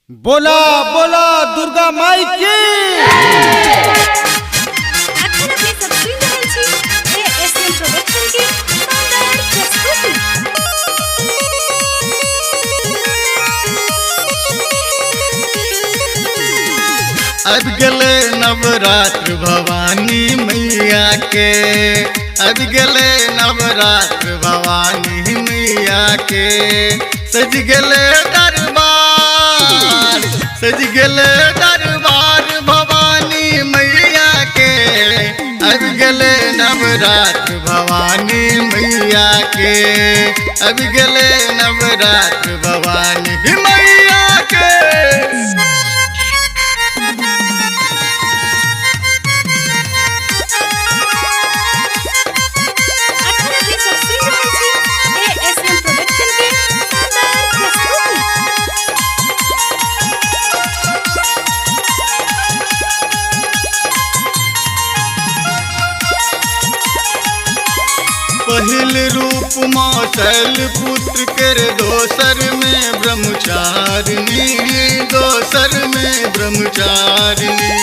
बोला बोला दुर्गा माई की। अगर अपने सब सुन रहल छी एएसएम प्रोडक्शन की शानदार प्रस्तुति। अब गले नवरात्र भवानी मैया के, अब गले नवरात्र भवानी मैया के, सज गले दरबार, सज गले दरबार भवानी मैया के, अब गले नवरात्र भवानी मैया के, अब गले नवरात्र भवानी मैया के। अगर अपने सब सुन रहल छी एएसएम प्रोडक्शन की शानदार प्रस्तुति। पहिल रूप माँ शैलपुत्र कर, दोसर में ब्रह्मचारिणी, दोसर में ब्रह्मचारिणी,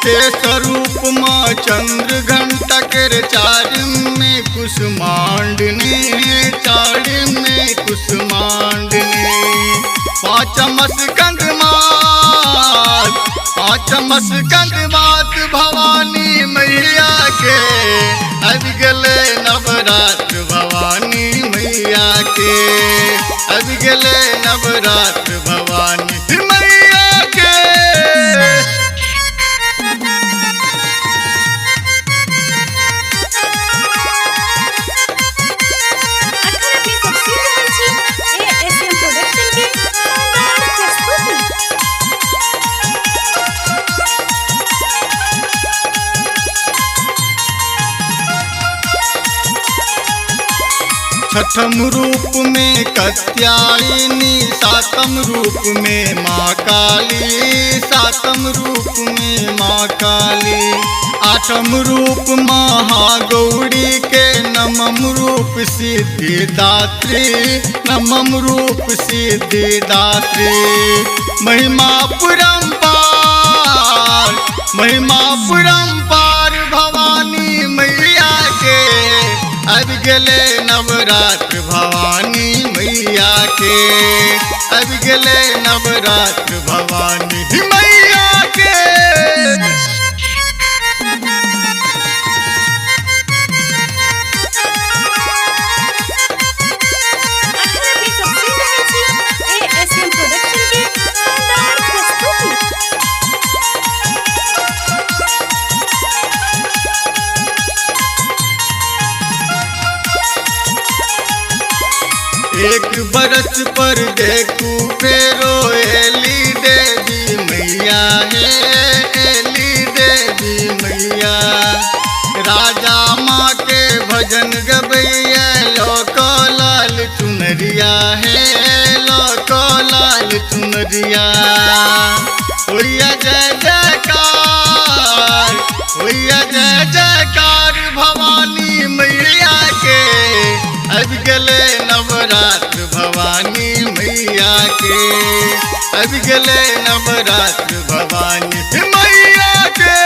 तेसर रूप माँ चंद्र घंटा कर, चार में कुसुमांडनी, चार में कुसुमांडनी, पांचम स्कंद मात, पांचम स्कंद मात भवानी मैया के, अब गले नवरात्र भवानी मैया के, अब गले नवरात्र भवानी मैया के। अगर अपने सब सुन रहल छी एएसएम प्रोडक्शन की शानदार प्रस्तुति। छठम रूप में कात्यायनी, सातम रूप में माँ काली, सातम रूप में माँ काली, आठम रूप महागौरी के, नवम रूप सिद्धिदात्री, नवम रूप सिद्धिदात्री, महिमा परम्पार, महिमा परम्पार भवानी मैया के, अब गले नवरात्र भवानी मैया के, अब गले नवरात्र भवानी मैया के। अगर अपने सब सुन रहल छी एएसएम प्रोडक्शन की शानदार प्रस्तुति। एक बरस पर देखू फेरो एली देवी मैया है, एली देवी मैया, राजा माँ के भजन गबैया, लोको लाल चुनरिया है, लोको लाल चुनरिया, होइया जय जयकार, होइया जय जयकार भवानी मैया के, अब गले नवरात्र भवानी मैया के, अब गले नवरात्र भवानी मैया के।